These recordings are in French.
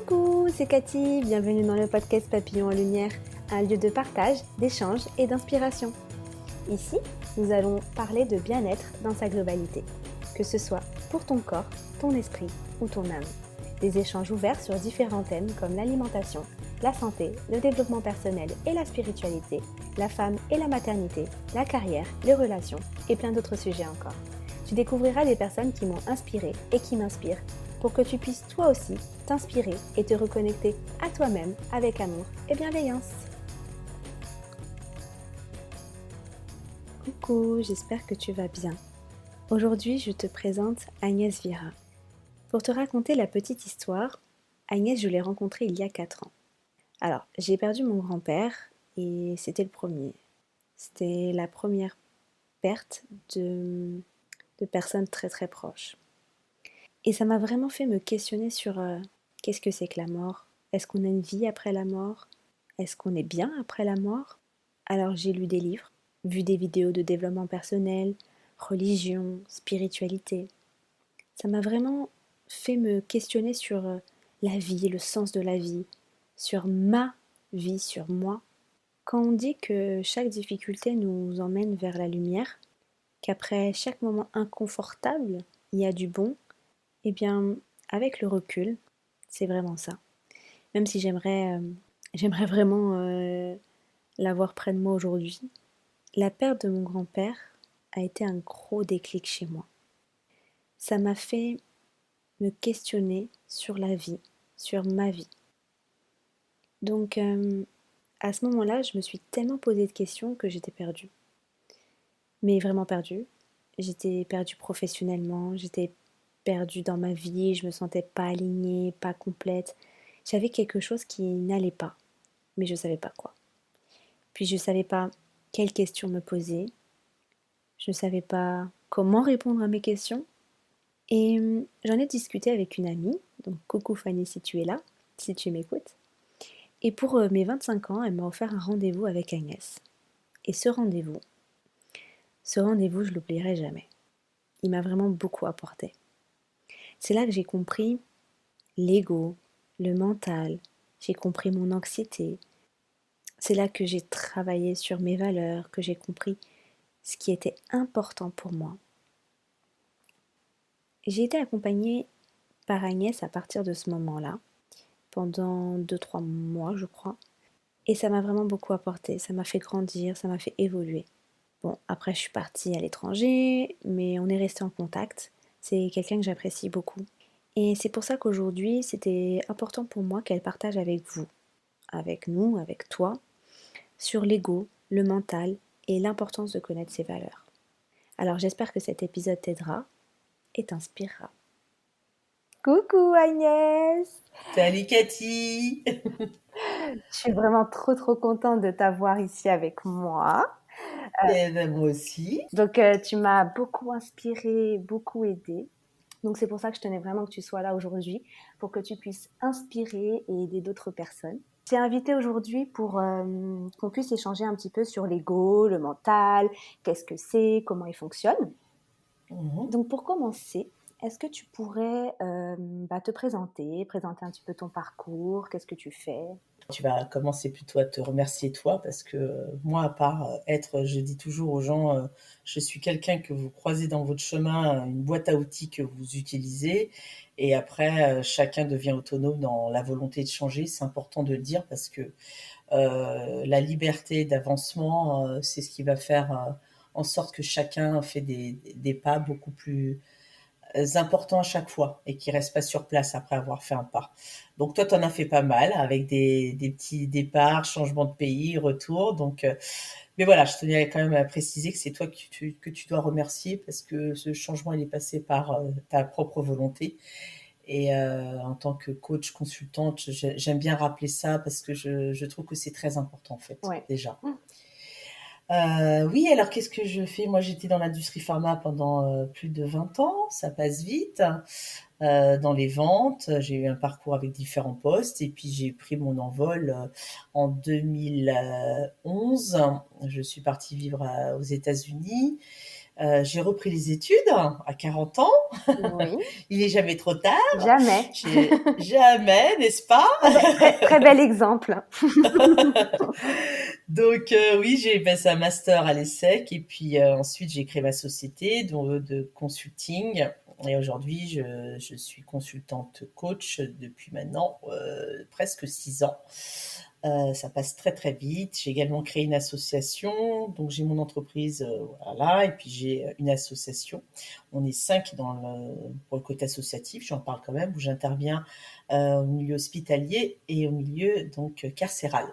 Coucou, c'est Cathy, bienvenue dans le podcast Papillon en Lumière, un lieu de partage, d'échange et d'inspiration. Ici, nous allons parler de bien-être dans sa globalité, que ce soit pour ton corps, ton esprit ou ton âme. Des échanges ouverts sur différents thèmes comme l'alimentation, la santé, le développement personnel et la spiritualité, la femme et la maternité, la carrière, les relations et plein d'autres sujets encore. Tu découvriras des personnes qui m'ont inspirée et qui m'inspirent pour que tu puisses toi aussi t'inspirer et te reconnecter à toi-même avec amour et bienveillance. Coucou, j'espère que tu vas bien. Aujourd'hui, je te présente Agnès Vira. Pour te raconter la petite histoire, Agnès, je l'ai rencontrée il y a 4 ans. Alors, j'ai perdu mon grand-père et c'était le premier. C'était la première perte de personnes très très proches. Et ça m'a vraiment fait me questionner sur qu'est-ce que c'est que la mort? Est-ce qu'on a une vie après la mort? Est-ce qu'on est bien après la mort? Alors j'ai lu des livres, vu des vidéos de développement personnel, religion, spiritualité. Ça m'a vraiment fait me questionner sur la vie, le sens de la vie, sur ma vie, sur moi. Quand on dit que chaque difficulté nous emmène vers la lumière, qu'après chaque moment inconfortable, il y a du bon, eh bien, avec le recul, c'est vraiment ça. Même si j'aimerais vraiment l'avoir près de moi aujourd'hui, la perte de mon grand-père a été un gros déclic chez moi. Ça m'a fait me questionner sur la vie, sur ma vie. Donc, à ce moment-là, je me suis tellement posé de questions que j'étais perdue. Mais vraiment perdue. J'étais perdue professionnellement, j'étais perdue dans ma vie, je me sentais pas alignée, pas complète. J'avais quelque chose qui n'allait pas, mais je ne savais pas quoi. Puis je ne savais pas quelles questions me poser, je ne savais pas comment répondre à mes questions. Et j'en ai discuté avec une amie, donc coucou Fanny si tu es là, si tu m'écoutes. Et pour mes 25 ans, elle m'a offert un rendez-vous avec Agnès. Et ce rendez-vous, je l'oublierai jamais. Il m'a vraiment beaucoup apporté. C'est là que j'ai compris l'ego, le mental, j'ai compris mon anxiété. C'est là que j'ai travaillé sur mes valeurs, que j'ai compris ce qui était important pour moi. J'ai été accompagnée par Agnès à partir de ce moment-là, pendant 2-3 mois je crois. Et ça m'a vraiment beaucoup apporté, ça m'a fait grandir, ça m'a fait évoluer. Bon, après je suis partie à l'étranger, mais on est resté en contact. C'est quelqu'un que j'apprécie beaucoup. Et c'est pour ça qu'aujourd'hui, c'était important pour moi qu'elle partage avec vous, avec nous, avec toi, sur l'ego, le mental et l'importance de connaître ses valeurs. Alors j'espère que cet épisode t'aidera et t'inspirera. Coucou Agnès! Salut Cathy. Je suis vraiment trop contente de t'avoir ici avec moi. Et ben, moi aussi. Donc tu m'as beaucoup inspirée, beaucoup aidée. Donc c'est pour ça que je tenais vraiment que tu sois là aujourd'hui, pour que tu puisses inspirer et aider d'autres personnes. J'ai invité aujourd'hui pour qu'on puisse échanger un petit peu sur l'ego, le mental, qu'est-ce que c'est, comment il fonctionne. Donc pour commencer, est-ce que tu pourrais te présenter un petit peu ton parcours, qu'est-ce que tu fais? Tu vas commencer plutôt à te remercier toi parce que moi, à part être, je dis toujours aux gens, je suis quelqu'un que vous croisez dans votre chemin, une boîte à outils que vous utilisez et après chacun devient autonome dans la volonté de changer. C'est important de le dire parce que la liberté d'avancement, c'est ce qui va faire en sorte que chacun fait des pas beaucoup plus importants à chaque fois et qui restent pas sur place après avoir fait un pas. Donc toi, tu en as fait pas mal avec des petits départs, changement de pays, retour. Donc, mais voilà, je tenais quand même à préciser que c'est toi que tu dois remercier parce que ce changement, il est passé par ta propre volonté. Et en tant que coach, consultante, j'aime bien rappeler ça parce que je trouve que c'est très important en fait, Ouais. déjà. Oui, alors qu'est-ce que je fais? Moi, j'étais dans l'industrie pharma pendant, plus de 20 ans, ça passe vite. Dans les ventes, j'ai eu un parcours avec différents postes et puis j'ai pris mon envol, en 2011. Je suis partie vivre aux États-Unis. J'ai repris les études à 40 ans. Oui, Il est jamais trop tard. jamais. Jamais, n'est-ce pas? Très, très bel exemple. Donc oui, j'ai passé un master à l'ESSEC et puis ensuite j'ai créé ma société de consulting. Et aujourd'hui, je suis consultante coach depuis maintenant presque 6 ans. Ça passe très très vite. J'ai également créé une association, donc j'ai mon entreprise, voilà, et puis j'ai une association. On est 5 pour le côté associatif, j'en parle quand même, où j'interviens au milieu hospitalier et au milieu donc carcéral.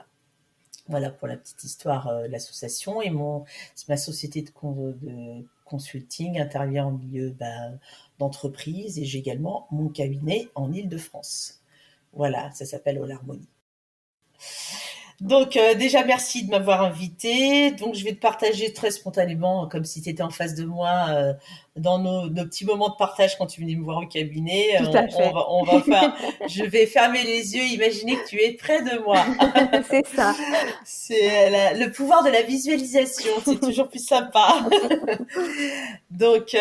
Voilà pour la petite histoire, l'association et ma société de consulting intervient au milieu d'entreprise et j'ai également mon cabinet en Île-de-France. Voilà, ça s'appelle All Harmony. Donc déjà merci de m'avoir invité. Donc je vais te partager très spontanément, comme si tu étais en face de moi, dans nos petits moments de partage quand tu venais me voir au cabinet. Tout à fait. On va faire, je vais fermer les yeux, imaginer que tu es près de moi. C'est ça. C'est le pouvoir de la visualisation, c'est toujours plus sympa. Donc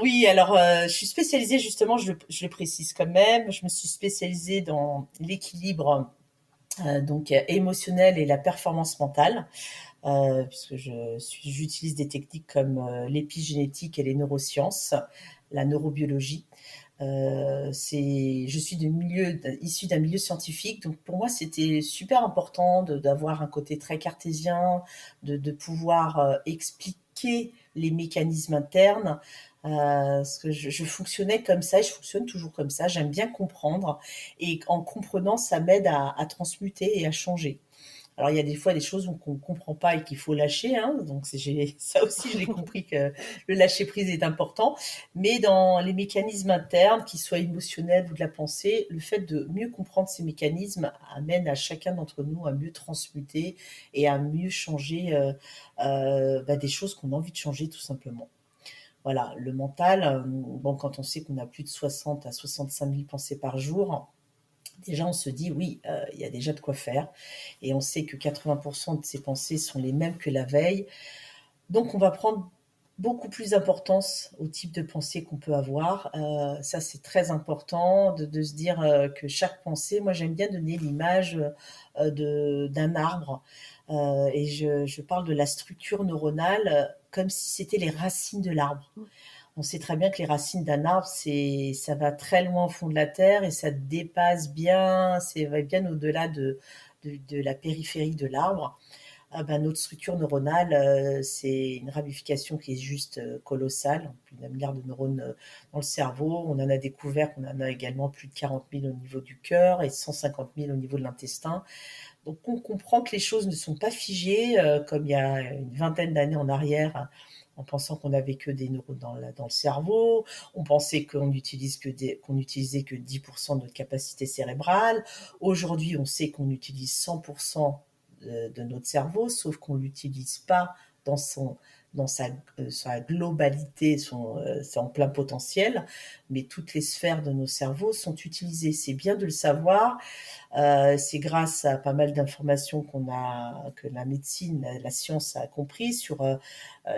oui, alors je suis spécialisée justement, je le précise quand même, je me suis spécialisée dans l'équilibre donc émotionnel et la performance mentale, puisque j'utilise des techniques comme l'épigénétique et les neurosciences, la neurobiologie. Je suis issue d'un milieu scientifique, donc pour moi c'était super important d'avoir un côté très cartésien, de pouvoir expliquer les mécanismes internes, parce que je fonctionnais comme ça et je fonctionne toujours comme ça. J'aime bien comprendre et en comprenant, ça m'aide à transmuter et à changer. Alors il y a des fois des choses qu'on ne comprend pas et qu'il faut lâcher, hein, donc ça aussi je l'ai compris que le lâcher prise est important, mais dans les mécanismes internes, qu'ils soient émotionnels ou de la pensée, le fait de mieux comprendre ces mécanismes amène à chacun d'entre nous à mieux transmuter et à mieux changer des choses qu'on a envie de changer tout simplement. Voilà, le mental, bon, quand on sait qu'on a plus de 60 à 65 000 pensées par jour, déjà on se dit oui, il y a déjà de quoi faire et on sait que 80% de ces pensées sont les mêmes que la veille. Donc on va prendre beaucoup plus d'importance au type de pensée qu'on peut avoir. Ça c'est très important de se dire que chaque pensée, moi j'aime bien donner l'image d'un arbre et je parle de la structure neuronale comme si c'était les racines de l'arbre. On sait très bien que les racines d'un arbre, ça va très loin au fond de la terre et ça dépasse bien, ça va bien au-delà de la périphérie de l'arbre. Ah ben, notre structure neuronale, c'est une ramification qui est juste colossale, plus d'un milliard de neurones dans le cerveau. On en a découvert qu'on en a également plus de 40 000 au niveau du cœur et 150 000 au niveau de l'intestin. Donc on comprend que les choses ne sont pas figées comme il y a une vingtaine d'années en arrière, en pensant qu'on n'avait que des neurones dans le cerveau. On pensait qu'on utilisait que 10% de notre capacité cérébrale. Aujourd'hui, on sait qu'on utilise 100% de notre cerveau, sauf qu'on ne l'utilise pas dans sa globalité, c'est en plein potentiel, mais toutes les sphères de nos cerveaux sont utilisées. C'est bien de le savoir. C'est grâce à pas mal d'informations que la médecine, la science a compris sur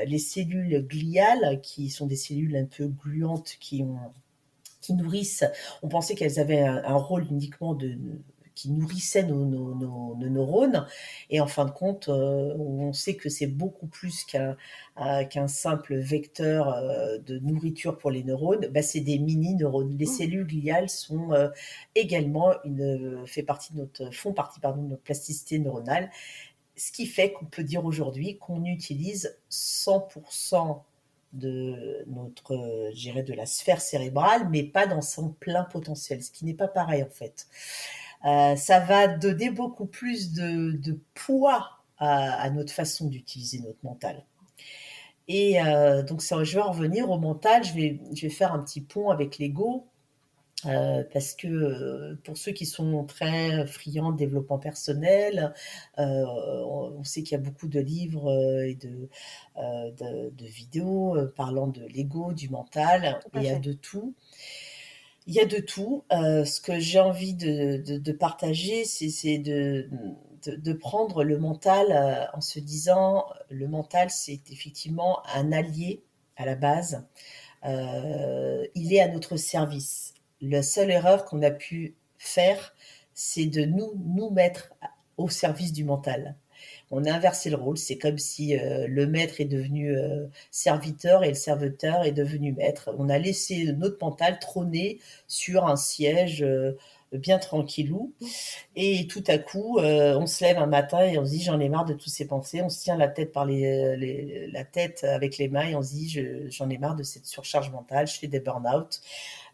les cellules gliales, qui sont des cellules un peu gluantes qui nourrissent. On pensait qu'elles avaient un rôle uniquement qui nourrissait nos neurones. Et en fin de compte, on sait que c'est beaucoup plus qu'un simple vecteur de nourriture pour les neurones. Bah, c'est des mini-neurones. Les cellules gliales sont également font partie pardon, de notre plasticité neuronale. Ce qui fait qu'on peut dire aujourd'hui qu'on utilise 100% de de la sphère cérébrale, mais pas dans son plein potentiel, ce qui n'est pas pareil en fait. Ça va donner beaucoup plus de poids à notre façon d'utiliser notre mental. Et donc ça, je vais en revenir au mental, je vais faire un petit pont avec l'ego. Parce que, pour ceux qui sont très friands de développement personnel, on sait qu'il y a beaucoup de livres, et de vidéos, parlant de l'ego, du mental Tout et à il y a fait. de tout. Il y a de tout. Ce que j'ai envie de partager, c'est de prendre le mental, en se disant: «Le mental, c'est effectivement un allié à la base. Il est à notre service. La seule erreur qu'on a pu faire, c'est de nous mettre au service du mental. On a inversé le rôle, c'est comme si le maître est devenu serviteur et le serviteur est devenu maître. On a laissé notre mental trôner sur un siège bien tranquillou Mmh. et tout à coup, on se lève un matin et on se dit: «J'en ai marre de toutes ces pensées». On se tient la tête par la tête avec les mains et on se dit: «J'en ai marre de cette surcharge mentale, je fais des burn-out,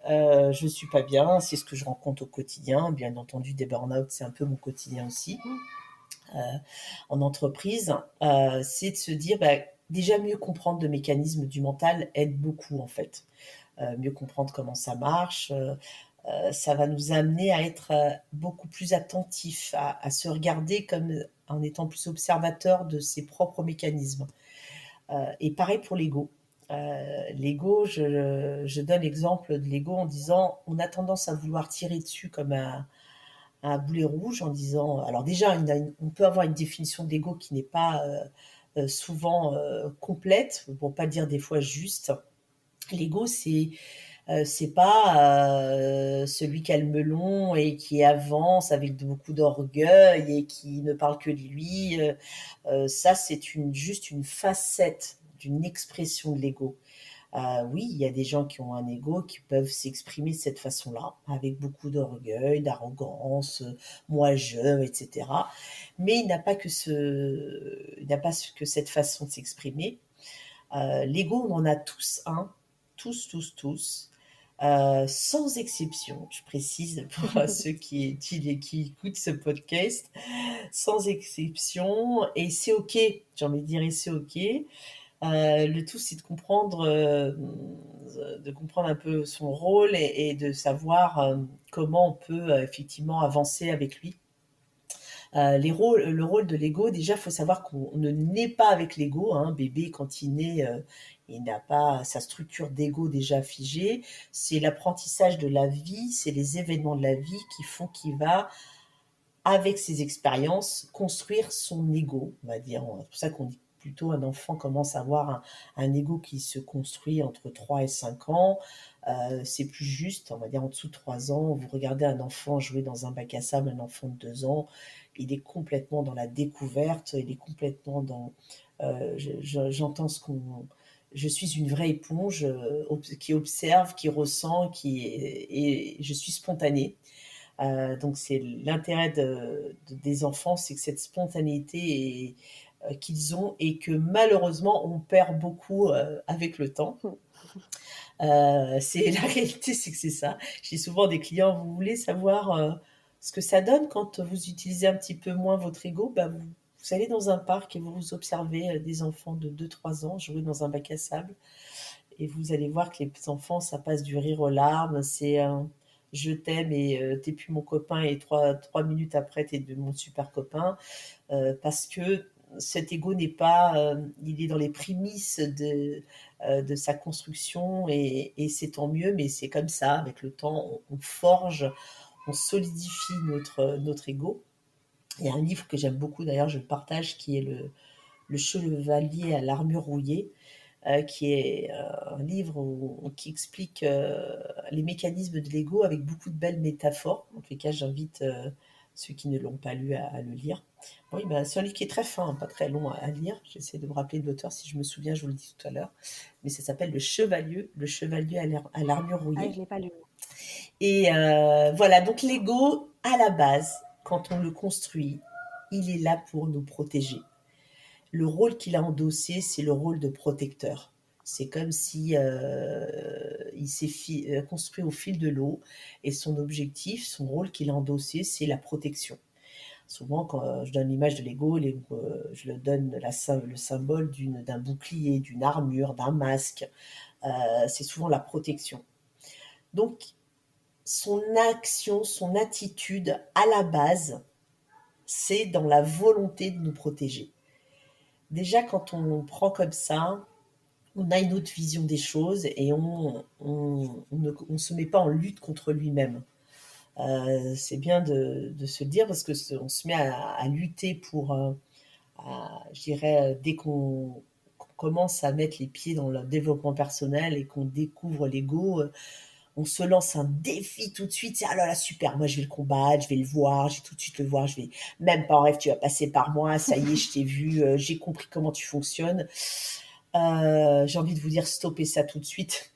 je suis pas bien». C'est ce que je rencontre au quotidien. Bien entendu, des burn-out, c'est un peu mon quotidien aussi, Mmh. heu, en entreprise. C'est de se dire, déjà mieux comprendre le mécanisme du mental aide beaucoup en fait. Mieux comprendre comment ça marche, ça va nous amener à être, beaucoup plus attentifs, à se regarder comme en étant plus observateur de ses propres mécanismes. Et pareil pour l'ego. L'ego, je donne l'exemple de l'ego en disant: on a tendance à vouloir tirer dessus comme un boulet rouge en disant alors déjà on peut avoir une définition de l'ego qui n'est pas, souvent, complète, pour pas dire des fois juste. L'ego, c'est pas, celui qui a le melon et qui avance avec beaucoup d'orgueil et qui ne parle que de lui, ça c'est juste une facette d'une expression de l'ego. Oui, il y a des gens qui ont un ego qui peuvent s'exprimer de cette façon-là, avec beaucoup d'orgueil, d'arrogance, «Moi je» et cetera. Mais il n'a pas que cette façon de s'exprimer. L'ego, on en a tous un, tous, tous, tous, sans exception. Je précise pour ceux qui écoutent ce podcast, sans exception et c'est OK. J'ai envie de dire et c'est OK. Le tout, c'est de comprendre un peu son rôle et de savoir, comment on peut, effectivement avancer avec lui. Le rôle de l'ego, déjà, il faut savoir qu'on ne naît pas avec l'ego, hein. Bébé, quand il naît, il n'a pas sa structure d'ego déjà figée. C'est l'apprentissage de la vie, c'est les événements de la vie qui font qu'il va, avec ses expériences, construire son ego, on va dire. C'est pour ça qu'on dit plutôt un enfant commence à avoir un ego qui se construit entre 3 et 5 ans. C'est plus juste, on va dire en dessous de 3 ans. Vous regardez un enfant jouer dans un bac à sable, un enfant de 2 ans, il est complètement dans la découverte, il est complètement dans, j'entends ce qu'on je suis une vraie éponge, qui observe, qui ressent, et je suis spontanée. Donc c'est l'intérêt des enfants, c'est que cette spontanéité qu'ils ont et que malheureusement on perd beaucoup avec le temps. Mmh. C'est la réalité, c'est que c'est ça. J'ai souvent des clients: «Vous voulez savoir, ce que ça donne quand vous utilisez un petit peu moins votre ego?» Vous allez dans un parc et vous observez, des enfants de 2 3 ans jouer dans un bac à sable et vous allez voir que les enfants, ça passe du rire aux larmes. C'est un «Je t'aime» et «Tu plus mon copain» et trois minutes après, tu es de mon super copain. Parce que cet ego n'est pas, il est dans les prémices de sa construction et c'est tant mieux, mais c'est comme ça, avec le temps, on forge, on solidifie notre ego. Il y a un livre que j'aime beaucoup d'ailleurs, je le partage, qui est Le Chevalier à l'armure rouillée, qui est un livre qui explique les mécanismes de l'ego avec beaucoup de belles métaphores. En tous les cas, j'invite ceux qui ne l'ont pas lu à le lire. Oui, c'est un livre qui est très fin, pas très long à lire. J'essaie de me rappeler de l'auteur si je me souviens, je vous le dis tout à l'heure. Mais ça s'appelle Le Chevalier à l'armure Ah, rouillée. je l'ai pas lu. Et voilà, donc l'ego, à la base, quand on le construit, il est là pour nous protéger. Le rôle qu'il a endossé, c'est le rôle de protecteur. C'est comme si il s'est construit au fil de l'eau et son objectif, son rôle qu'il a endossé, c'est la protection. Souvent, quand je donne l'image de l'ego, je le donne le symbole d'un bouclier, d'une armure, d'un masque. C'est souvent la protection. Donc, son action, son attitude, à la base, c'est dans la volonté de nous protéger. Déjà, quand on prend comme ça, on a une autre vision des choses et on se met pas en lutte contre lui-même. C'est bien de se le dire parce que on se met à lutter pour, je dirais, dès qu'on commence à mettre les pieds dans le développement personnel et qu'on découvre l'ego, on se lance un défi tout de suite. C'est ah là là, super, moi je vais le combattre, je vais le voir, je vais tout de suite le voir, je vais même pas en rêve, tu vas passer par moi, ça y est, je t'ai vu, j'ai compris comment tu fonctionnes. J'ai envie de vous dire stoppez ça tout de suite.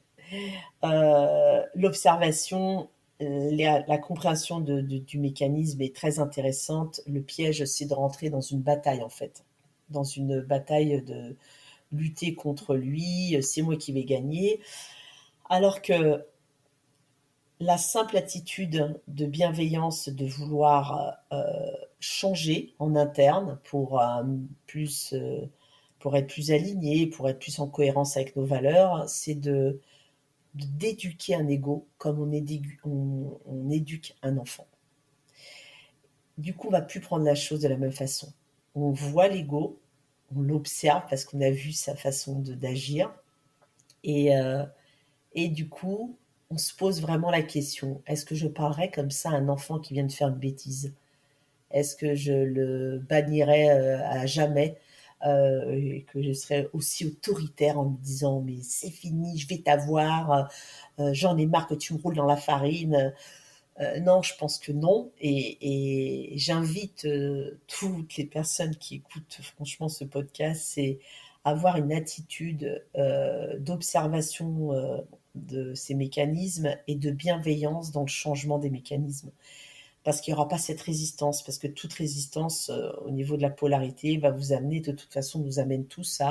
L'observation, la compréhension du mécanisme est très intéressante. Le piège, c'est de rentrer dans une bataille en fait, dans une bataille de lutter contre lui, c'est moi qui vais gagner. Alors que la simple attitude de bienveillance, de vouloir changer en interne pour être plus aligné, pour être plus en cohérence avec nos valeurs, c'est d'éduquer un ego comme on éduque un enfant. Du coup, on va plus prendre la chose de la même façon. On voit l'ego, on l'observe parce qu'on a vu sa façon d'agir, et, euh, et du coup, on se pose vraiment la question, est-ce que je parlerais comme ça à un enfant qui vient de faire une bêtise? Est-ce que je le bannirais à jamais et que je serais aussi autoritaire en me disant mais c'est fini, je vais t'avoir, j'en ai marre que tu me roules dans la farine. Non, je pense que non. Et j'invite toutes les personnes qui écoutent franchement ce podcast, c'est avoir une attitude d'observation de ces mécanismes et de bienveillance dans le changement des mécanismes. Parce qu'il n'y aura pas cette résistance, parce que toute résistance au niveau de la polarité va vous amener, de toute façon, nous amène tous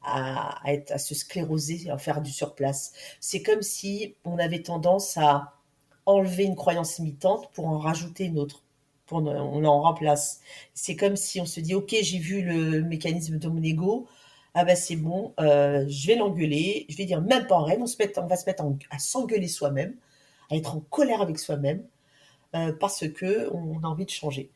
à se scléroser, à faire du surplace. C'est comme si on avait tendance à enlever une croyance limitante pour en rajouter une autre. On en remplace. C'est comme si on se dit, ok, j'ai vu le mécanisme de mon ego, ah ben c'est bon, je vais l'engueuler, je vais dire même pas en rêve, on va se mettre à s'engueuler soi-même, à être en colère avec soi-même, parce que on a envie de changer.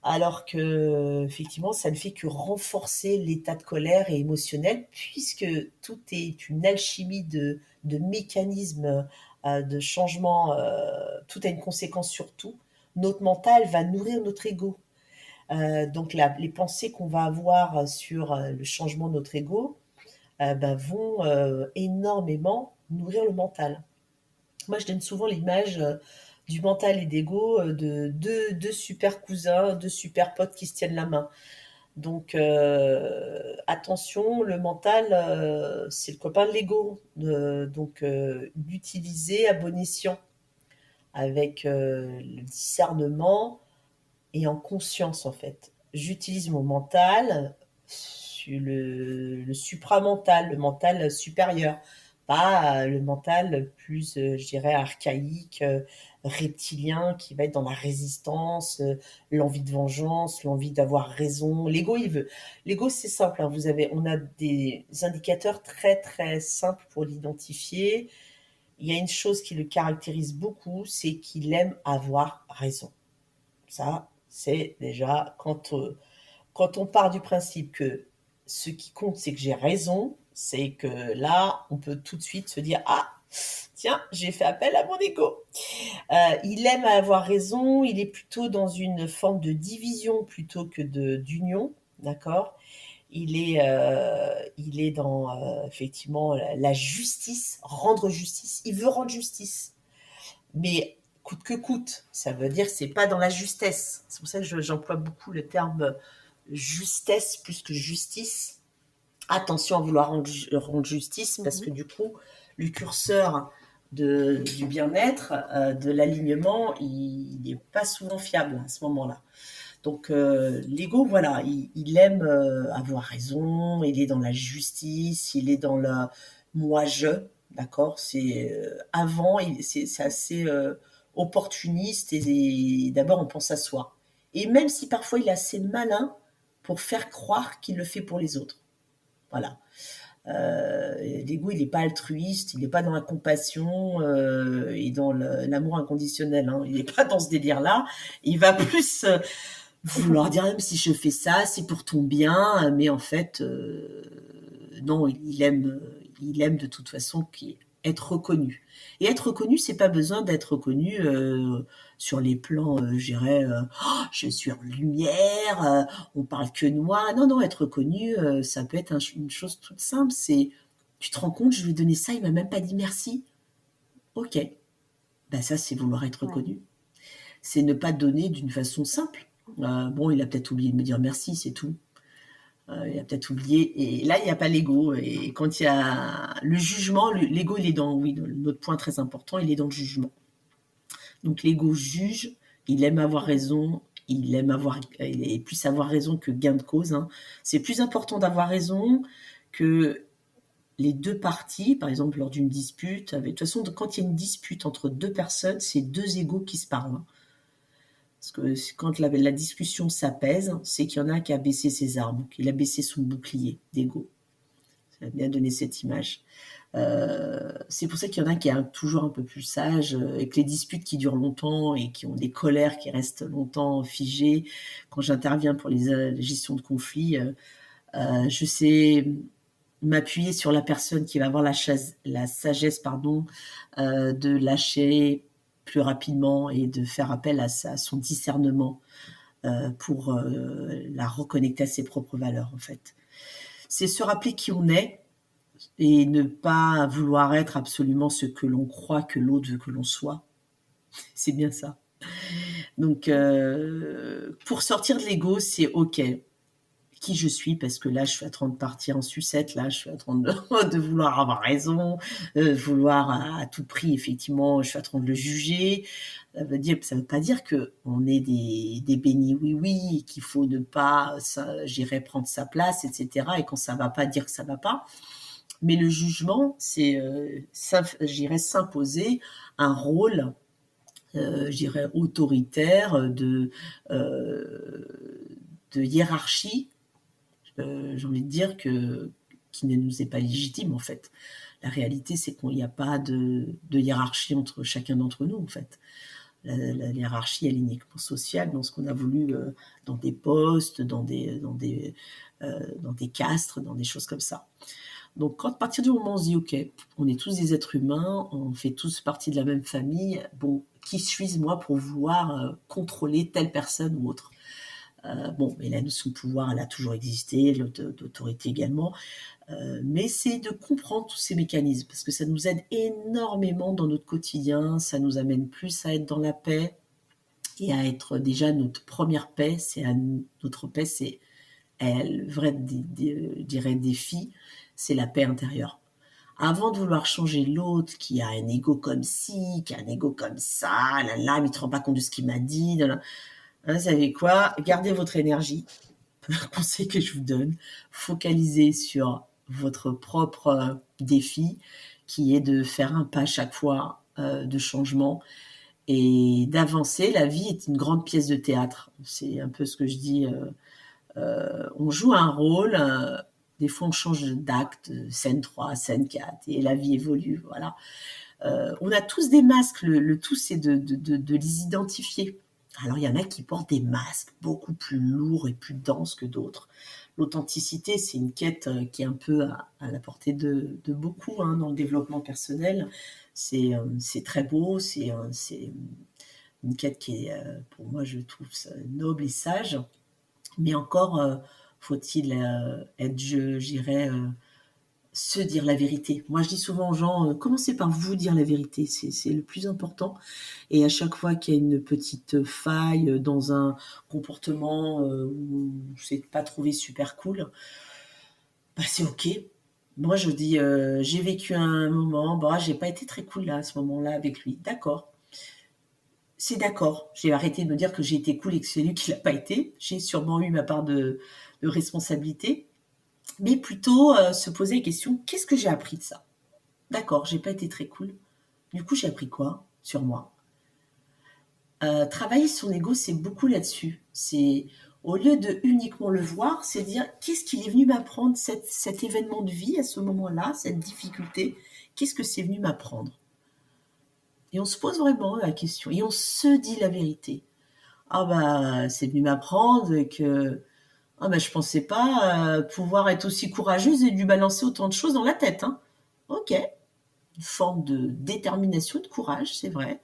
Alors que effectivement, ça ne fait que renforcer l'état de colère et émotionnel, puisque tout est une alchimie de mécanismes de changement, tout a une conséquence sur tout. Notre mental va nourrir notre ego. Donc les pensées qu'on va avoir sur le changement de notre ego ben, vont énormément nourrir le mental. Moi, je donne souvent l'image du mental et d'ego de deux super cousins, deux super potes qui se tiennent la main. Donc, attention, le mental, c'est le copain de l'ego. Donc, l'utiliser à bon escient, avec le discernement et en conscience, en fait. J'utilise mon mental, le supramental, le mental supérieur, pas le mental plus, je dirais, archaïque, reptilien, qui va être dans la résistance, l'envie de vengeance, l'envie d'avoir raison. L'ego, il veut. L'ego, c'est simple, hein, on a des indicateurs très très simples pour l'identifier. Il y a une chose qui le caractérise beaucoup, c'est qu'il aime avoir raison. Ça, c'est déjà quand on part du principe que ce qui compte, c'est que j'ai raison, c'est que là, on peut tout de suite se dire ah, tiens, j'ai fait appel à mon ego. Il aime avoir raison, il est plutôt dans une forme de division plutôt que d'union, d'accord. Il est dans effectivement la justice, rendre justice. Il veut rendre justice, mais coûte que coûte. Ça veut dire que c'est pas dans la justesse. C'est pour ça que j'emploie beaucoup le terme justesse plus que justice. Attention à vouloir rendre justice, parce que du coup, le curseur du bien-être, de l'alignement, il n'est pas souvent fiable à ce moment-là. Donc l'ego, voilà, il aime avoir raison, il est dans la justice, il est dans la moi-je, d'accord. C'est avant, c'est assez opportuniste et d'abord on pense à soi. Et même si parfois il est assez malin pour faire croire qu'il le fait pour les autres. Voilà. l'ego, il n'est pas altruiste, il n'est pas dans la compassion et dans l'amour inconditionnel. Hein. Il n'est pas dans ce délire-là. Il va plus vouloir dire, même si je fais ça, c'est pour ton bien. Mais en fait, non, il aime de toute façon être reconnu. Et être reconnu, c'est pas besoin d'être reconnu sur les plans, je dirais, oh, je suis en lumière, on parle que de moi. Non, non, être reconnu, ça peut être une chose toute simple. C'est, tu te rends compte, je lui ai donné ça, il m'a même pas dit merci. Ok, ben ça, c'est vouloir être Ouais, reconnu. C'est ne pas donner d'une façon simple. Bon, il a peut-être oublié de me dire merci, c'est tout. Il a peut-être oublié. Et là, il n'y a pas l'ego. Et quand il y a le jugement, l'ego, il est dans, oui, notre point très important, il est dans le jugement. Donc l'ego juge, il aime avoir raison, il est plus avoir raison que gain de cause. Hein. C'est plus important d'avoir raison que les deux parties, par exemple lors d'une dispute. De toute façon, quand il y a une dispute entre deux personnes, c'est deux égos qui se parlent. Hein. Parce que quand la discussion s'apaise, c'est qu'il y en a qui a baissé ses armes, qu'il a baissé son bouclier d'ego. Ça a bien donné cette image. C'est pour ça qu'il y en a qui sont toujours un peu plus sages, et que les disputes qui durent longtemps et qui ont des colères qui restent longtemps figées. Quand j'interviens pour les gestions de conflits, je sais m'appuyer sur la personne qui va avoir la sagesse de lâcher plus rapidement et de faire appel à son discernement pour la reconnecter à ses propres valeurs, en fait. C'est se rappeler qui on est et ne pas vouloir être absolument ce que l'on croit que l'autre veut que l'on soit. C'est bien ça. Donc, pour sortir de l'ego, c'est OK. Qui je suis, parce que là, je suis en train de partir en sucette, là, je suis en train de vouloir avoir raison, vouloir à tout prix, effectivement, je suis en train de le juger. Ça veut pas dire qu'on est des bénis oui-oui, qu'il faut ne pas, j'irai prendre sa place, etc. Et quand ça va pas, dire que ça va pas. Mais le jugement, c'est, j'irais s'imposer un rôle, j'irais autoritaire de hiérarchie, j'ai envie de dire qui ne nous est pas légitime en fait. La réalité, c'est qu'il n'y a pas de hiérarchie entre chacun d'entre nous en fait. La hiérarchie, elle est uniquement sociale dans ce qu'on a voulu, dans des postes, dans des castres, dans des choses comme ça. Donc, à partir du moment où on se dit, OK, on est tous des êtres humains, on fait tous partie de la même famille, bon, qui suis-je moi pour vouloir contrôler telle personne ou autre? Bon, mais la notion de pouvoir, elle a toujours existé, d'autorité également, mais c'est de comprendre tous ces mécanismes, parce que ça nous aide énormément dans notre quotidien, ça nous amène plus à être dans la paix et à être déjà notre première paix, notre paix, c'est le vrai, je dirais, défi, c'est la paix intérieure. Avant de vouloir changer l'autre qui a un ego comme ci, qui a un ego comme ça, là, mais il ne te rend pas compte de ce qu'il m'a dit, là. Hein, vous savez quoi? Gardez votre énergie. Conseil que je vous donne. Focalisez sur votre propre défi, qui est de faire un pas chaque fois de changement et d'avancer. La vie est une grande pièce de théâtre. C'est un peu ce que je dis. On joue un rôle. Des fois, on change d'acte, scène 3, scène 4, et la vie évolue. Voilà. On a tous des masques. Le tout, c'est de les identifier. Alors, il y en a qui portent des masques beaucoup plus lourds et plus denses que d'autres. L'authenticité, c'est une quête qui est un peu à la portée de beaucoup hein, dans le développement personnel. C'est très beau, c'est une quête qui est, pour moi, je trouve ça noble et sage. Mais encore, faut-il être, j'irais, se dire la vérité. Moi, je dis souvent aux gens, commencez par vous dire la vérité, c'est le plus important. Et à chaque fois qu'il y a une petite faille dans un comportement où c'est pas trouvé super cool, bah c'est ok. Moi, je dis, j'ai vécu un moment, bah j'ai pas été très cool là à ce moment-là avec lui. D'accord. C'est d'accord. J'ai arrêté de me dire que j'ai été cool et que c'est lui qui l'a pas été. J'ai sûrement eu ma part de responsabilité, mais plutôt se poser la question, qu'est-ce que j'ai appris de ça? D'accord, j'ai pas été très cool. Du coup, j'ai appris quoi sur moi? Travailler son ego, c'est beaucoup là-dessus. C'est Au lieu de uniquement le voir, c'est dire qu'est-ce qu'il est venu m'apprendre, cet événement de vie à ce moment-là, cette difficulté, qu'est-ce que c'est venu m'apprendre? Et on se pose vraiment la question et on se dit la vérité. Ah bah, c'est venu m'apprendre que ah bah, je pensais pas pouvoir être aussi courageuse et lui balancer autant de choses dans la tête. Hein. Ok, une forme de détermination, de courage, c'est vrai.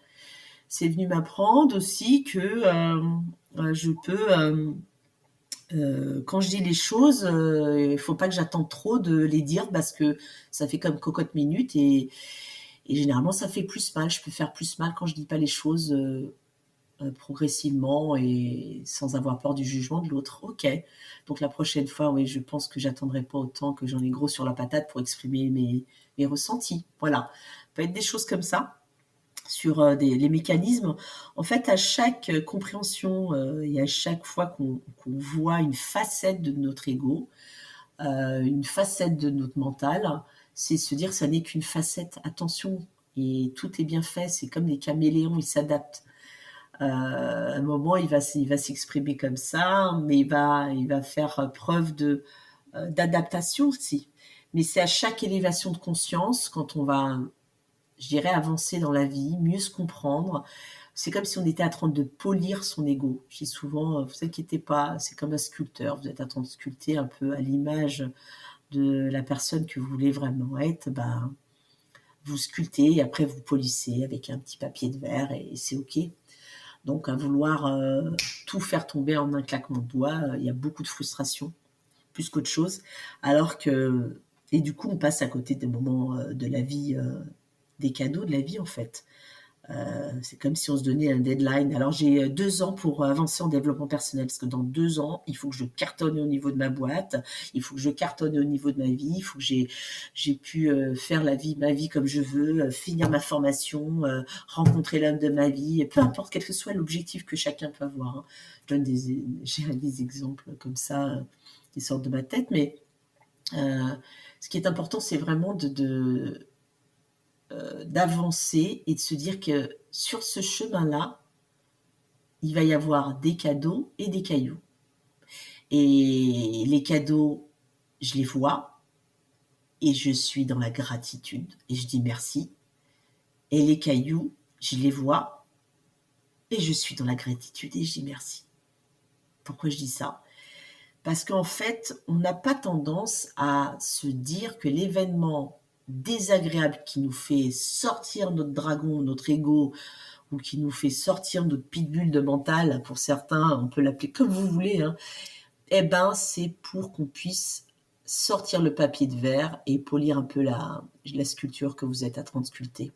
C'est venu m'apprendre aussi que je peux, quand je dis les choses, il faut pas que j'attende trop de les dire parce que ça fait comme cocotte minute et généralement ça fait plus mal. Je peux faire plus mal quand je dis pas les choses progressivement et sans avoir peur du jugement de l'autre. Ok. Donc la prochaine fois, oui, je pense que j'attendrai pas autant que j'en ai gros sur la patate pour exprimer mes ressentis. Voilà. Ça peut être des choses comme ça sur les mécanismes. En fait, à chaque compréhension et à chaque fois qu'on voit une facette de notre ego, une facette de notre mental, c'est se dire que ça n'est qu'une facette. Attention, et tout est bien fait. C'est comme les caméléons, ils s'adaptent. À un moment, il va s'exprimer comme ça, mais il va faire preuve d'adaptation aussi. Mais c'est à chaque élévation de conscience, quand on va, je dirais, avancer dans la vie, mieux se comprendre. C'est comme si on était en train de polir son ego. Je dis souvent, vous inquiétez pas, c'est comme un sculpteur. Vous êtes en train de sculpter un peu à l'image de la personne que vous voulez vraiment être. Ben, vous sculptez et après vous polissez avec un petit papier de verre et c'est OK. Donc à vouloir tout faire tomber en un claquement de doigts, il y a beaucoup de frustration, plus qu'autre chose. Alors que, et du coup, on passe à côté des moments de la vie, des cadeaux de la vie en fait. C'est comme si on se donnait un deadline. Alors j'ai 2 ans pour avancer en développement personnel, parce que dans 2 ans, il faut que je cartonne au niveau de ma boîte, il faut que je cartonne au niveau de ma vie, il faut que j'ai pu faire ma vie comme je veux, finir ma formation, rencontrer l'homme de ma vie, et peu importe quel que soit l'objectif que chacun peut avoir. Hein. J'ai des exemples comme ça qui sortent de ma tête, mais ce qui est important, c'est vraiment d'avancer et de se dire que sur ce chemin-là, il va y avoir des cadeaux et des cailloux. Et les cadeaux, je les vois et je suis dans la gratitude et je dis merci. Et les cailloux, je les vois et je suis dans la gratitude et je dis merci. Pourquoi je dis ça? Parce qu'en fait, on n'a pas tendance à se dire que l'événement désagréable qui nous fait sortir notre dragon, notre ego, ou qui nous fait sortir notre pitbull de mental, pour certains, on peut l'appeler comme vous voulez, hein, eh ben, c'est pour qu'on puisse sortir le papier de verre et polir un peu la sculpture que vous êtes en train de sculpter.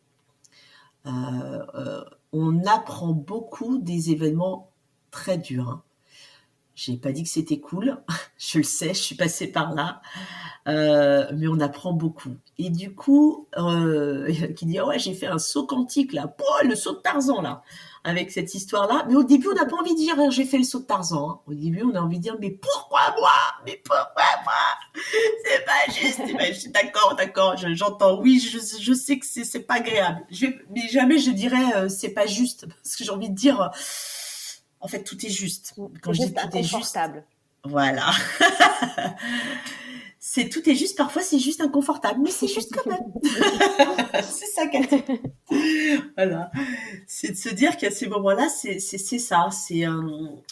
On apprend beaucoup des événements très durs. Hein. J'ai pas dit que c'était cool, je le sais, je suis passée par là, mais on apprend beaucoup. Et du coup, qui dit: «Ah ouais, j'ai fait un saut quantique là, pouah, le saut de Tarzan là», avec cette histoire-là. Mais au début, on n'a pas envie de dire: «J'ai fait le saut de Tarzan», hein. Au début, on a envie de dire: «Mais pourquoi moi? Mais pourquoi moi? C'est pas juste, c'est pas juste». D'accord, j'entends. Oui, je sais que c'est pas agréable. Mais jamais je dirais c'est pas juste, parce que j'ai envie de dire en fait tout est juste. Quand C'est je dis juste tout est juste, inconfortable. voilà. Tout est juste, parfois c'est juste inconfortable, mais c'est juste quand même. C'est ça qu'elle dit. Voilà. C'est de se dire qu'à ces moments-là, c'est ça.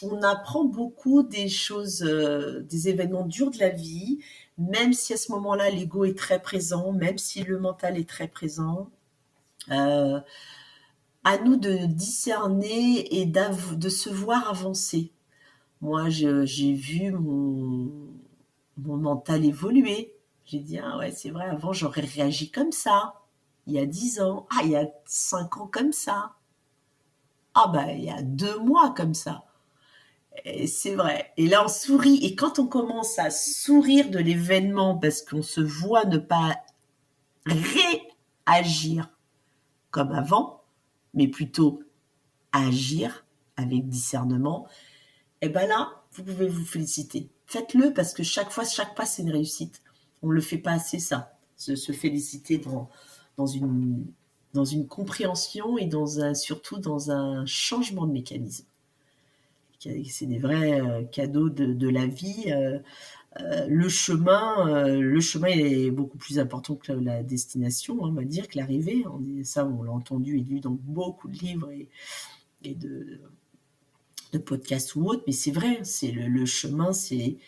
On apprend beaucoup des choses, des événements durs de la vie, même si à ce moment-là, l'ego est très présent, même si le mental est très présent. Euh, à nous de discerner et de se voir avancer. Moi, j'ai vu mon mental évoluer. J'ai dit: «Ah ouais, c'est vrai, avant, j'aurais réagi comme ça. Il y a 10 ans. Ah, il y a 5 ans comme ça. Ah bah, il y a 2 mois comme ça». Et c'est vrai. Et là, on sourit. Et quand on commence à sourire de l'événement parce qu'on se voit ne pas réagir comme avant, mais plutôt agir avec discernement, et ben là, vous pouvez vous féliciter. Faites-le parce que chaque fois, chaque pas, c'est une réussite. On ne le fait pas assez, ça. Se féliciter dans, une, dans une compréhension et surtout dans un changement de mécanisme c'est des vrais cadeaux de la vie. Le chemin est beaucoup plus important que la destination, hein, on va dire, que l'arrivée. Ça, on l'a entendu et lu dans beaucoup de livres et de podcasts ou autres, mais c'est vrai, c'est le chemin, c'est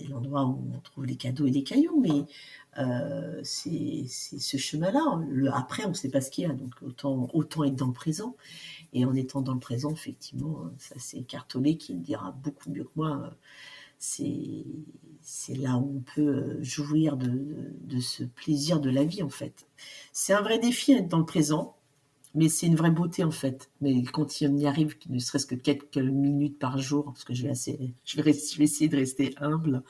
l'endroit où on trouve les cadeaux et les cailloux, mais c'est ce chemin-là. Après, on ne sait pas ce qu'il y a, donc autant être dans le présent. Et en étant dans le présent, effectivement, ça c'est Cartolé qui le dira beaucoup mieux que moi. C'est là où on peut jouir de ce plaisir de la vie, en fait. C'est un vrai défi d'être dans le présent, mais c'est une vraie beauté, en fait. Mais quand on y arrive, ne serait-ce que quelques minutes par jour, parce que je vais essayer de rester humble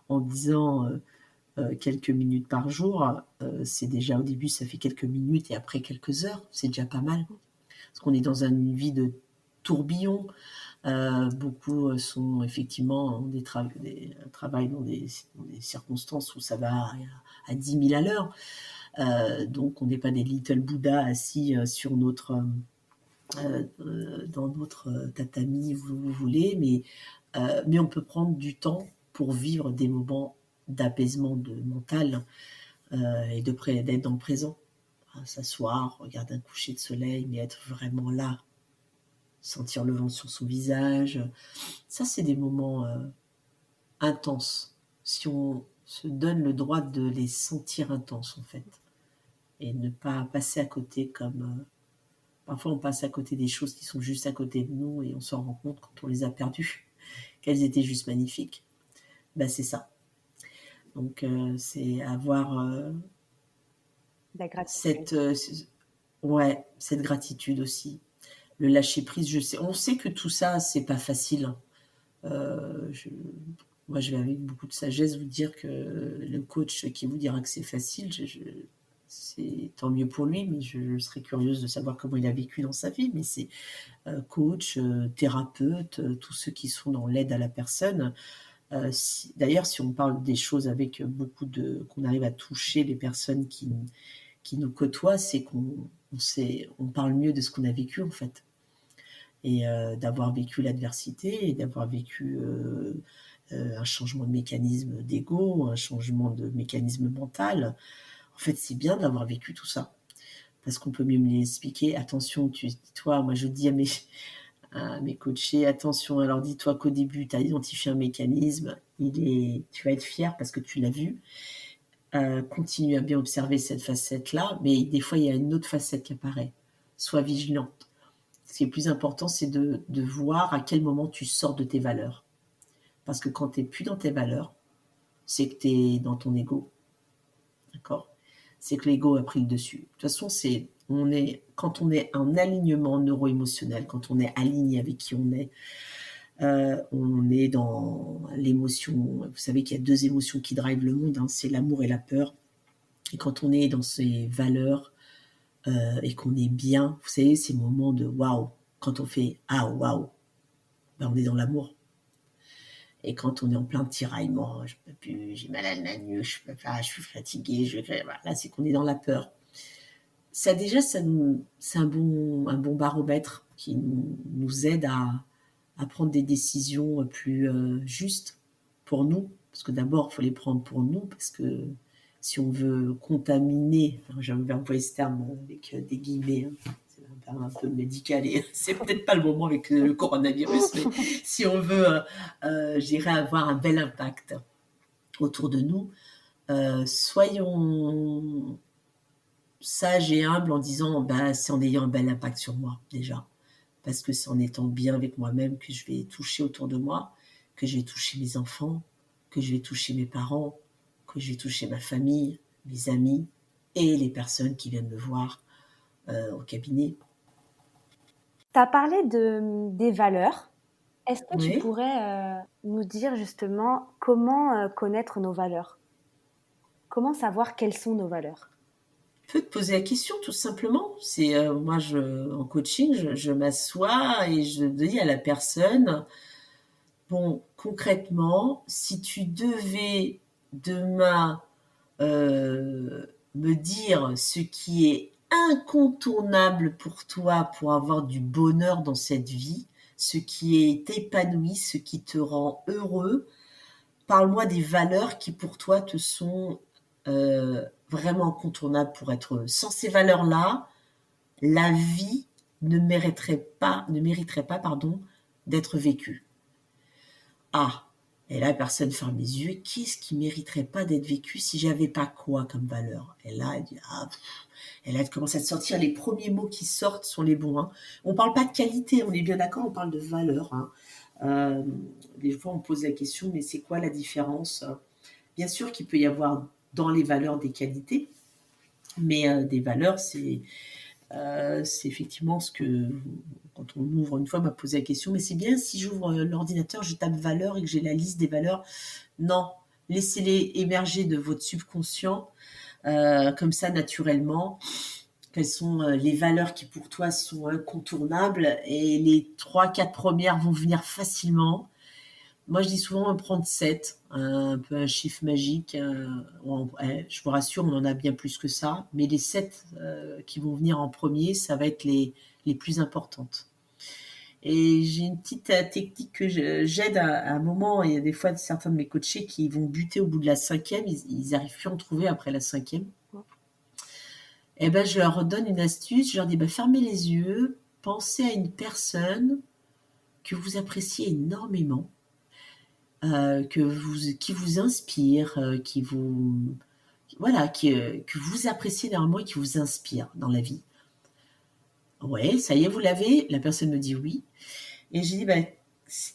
en disant quelques minutes par jour, c'est déjà au début, ça fait quelques minutes et après quelques heures, c'est déjà pas mal. Parce qu'on est dans une vie de tourbillon. Beaucoup sont effectivement travaillent dans des circonstances où ça va à 10 000 à l'heure. Donc on n'est pas des little Bouddha assis dans notre tatami, vous voulez, mais on peut prendre du temps pour vivre des moments d'apaisement mental et d'être dans le présent. S'asseoir, regarder un coucher de soleil, mais être vraiment là, sentir le vent sur son visage. Ça, c'est des moments intenses. Si on se donne le droit de les sentir intenses, en fait, et ne pas passer à côté comme... parfois, on passe à côté des choses qui sont juste à côté de nous et on s'en rend compte quand on les a perdues, qu'elles étaient juste magnifiques. C'est ça. Donc, c'est avoir La gratitude. cette gratitude aussi. Le lâcher prise, on sait que tout ça, c'est pas facile. Moi, je vais avec beaucoup de sagesse vous dire que le coach qui vous dira que c'est facile, c'est tant mieux pour lui, mais je serais curieuse de savoir comment il a vécu dans sa vie. Mais c'est coach, thérapeute, tous ceux qui sont dans l'aide à la personne. D'ailleurs, si on parle des choses avec qu'on arrive à toucher les personnes qui nous côtoient, c'est on parle mieux de ce qu'on a vécu, en fait. Et d'avoir vécu l'adversité et d'avoir vécu un changement de mécanisme d'ego, un changement de mécanisme mental. En fait, c'est bien d'avoir vécu tout ça. Parce qu'on peut mieux me l'expliquer. Attention, dis-toi, moi je dis à mes coachés, attention, alors dis-toi qu'au début, tu as identifié un mécanisme, tu vas être fier parce que tu l'as vu. Continue à bien observer cette facette-là, mais des fois, il y a une autre facette qui apparaît. Sois vigilante. Ce qui est plus important, c'est de voir à quel moment tu sors de tes valeurs. Parce que quand tu n'es plus dans tes valeurs, c'est que tu es dans ton ego. D'accord ? C'est que l'ego a pris le dessus. De toute façon, quand on est en alignement neuro-émotionnel, quand on est aligné avec qui on est dans l'émotion. Vous savez qu'il y a 2 émotions qui drivent le monde, hein, c'est l'amour et la peur. Et quand on est dans ces valeurs et qu'on est bien, vous savez, ces moments de waouh, quand on fait ah waouh, on est dans l'amour. Et quand on est en plein tiraillement, je peux plus, j'ai mal à la nuque, je peux pas, je suis fatiguée, là c'est qu'on est dans la peur. Ça déjà, c'est un bon baromètre qui nous aide à prendre des décisions plus justes pour nous. Parce que d'abord, il faut les prendre pour nous, parce que si on veut contaminer, j'aime employer ce terme avec des guillemets, hein, c'est un terme un peu médical et c'est peut-être pas le moment avec le coronavirus, mais si on veut, j'irais avoir un bel impact autour de nous, soyons sages et humbles en disant, c'est en ayant un bel impact sur moi déjà. Parce que c'est en étant bien avec moi-même que je vais toucher autour de moi, que je vais toucher mes enfants, que je vais toucher mes parents, que je vais toucher ma famille, mes amis et les personnes qui viennent me voir au cabinet. Tu as parlé des valeurs. Est-ce que tu Oui. pourrais nous dire justement comment connaître nos valeurs? Comment savoir quelles sont nos valeurs? Tu peux te poser la question tout simplement. C'est moi, en coaching, je m'assois et je dis à la personne, bon, concrètement, si tu devais demain me dire ce qui est incontournable pour toi pour avoir du bonheur dans cette vie, ce qui est épanoui, ce qui te rend heureux. Parle-moi des valeurs qui pour toi te sont vraiment incontournables pour être heureux. Sans ces valeurs-là, la vie ne mériterait pas, pardon, d'être vécue. Ah, et là, personne ferme les yeux. Qu'est-ce qui mériterait pas d'être vécu si j'avais pas quoi comme valeur? Et là, elle dit, et là, elle commence à te sortir. Les premiers mots qui sortent sont les bons. Hein. On parle pas de qualité, on est bien d'accord, on parle de valeur. Hein. Des fois, on pose la question, mais c'est quoi la différence? Bien sûr qu'il peut y avoir dans les valeurs des qualités, mais des valeurs, c'est effectivement ce que, quand on ouvre une fois, on m'a posé la question, mais c'est bien si j'ouvre l'ordinateur, je tape valeurs et que j'ai la liste des valeurs. Non, laissez-les émerger de votre subconscient, comme ça, naturellement. Quelles sont les valeurs qui pour toi sont incontournables et les 3-4 premières vont venir facilement. Moi, je dis souvent prendre 7, un peu un chiffre magique. Je vous rassure, on en a bien plus que ça. Mais les 7 qui vont venir en premier, ça va être les plus importantes. Et j'ai une petite technique que j'aide à un moment. Il y a des fois certains de mes coachés qui vont buter au bout de la 5e. Ils n'arrivent plus à en trouver après la 5e. Et ben, je leur donne une astuce. Je leur dis, fermez les yeux, pensez à une personne que vous appréciez énormément. Qui vous inspire, que vous appréciez énormément et qui vous inspire dans la vie. Ouais, ça y est, vous l'avez. La personne me dit oui. Et j'ai dit,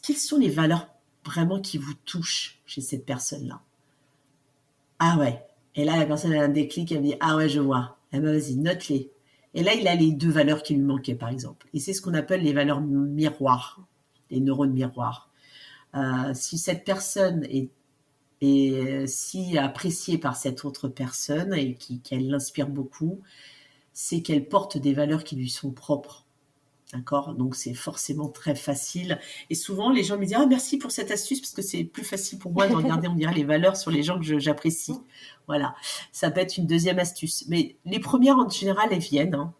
quelles sont les valeurs vraiment qui vous touchent chez cette personne-là? Ah ouais. Et là, la personne a un déclic, elle me dit, ah ouais, je vois. Eh ben, vas-y, note-les. Et là, il a les 2 valeurs qui lui manquaient, par exemple. Et c'est ce qu'on appelle les valeurs miroirs, les neurones miroirs. Si cette personne est si appréciée par cette autre personne et qu'elle l'inspire beaucoup, c'est qu'elle porte des valeurs qui lui sont propres. D'accord? Donc, c'est forcément très facile. Et souvent, les gens me disent, ah, merci pour cette astuce, parce que c'est plus facile pour moi de regarder, on dirait, les valeurs sur les gens que j'apprécie. Voilà. Ça peut être une deuxième astuce. Mais les premières, en général, elles viennent. Hein.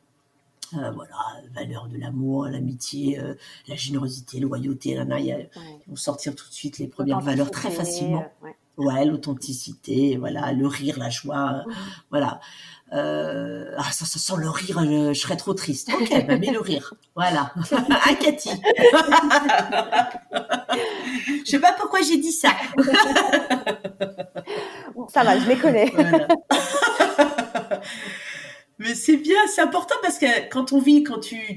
Valeurs de l'amour, l'amitié, la générosité, la loyauté, ils vont sortir tout de suite les premières valeurs très facilement. Ouais, l'authenticité, voilà, le rire, la joie, voilà. Ça sent le rire, je serais trop triste. Ok, mets le rire, voilà. Ah, Cathy. Je sais pas pourquoi j'ai dit ça. Bon, ça va, je les connais. Voilà. Mais c'est bien, c'est important parce que quand tu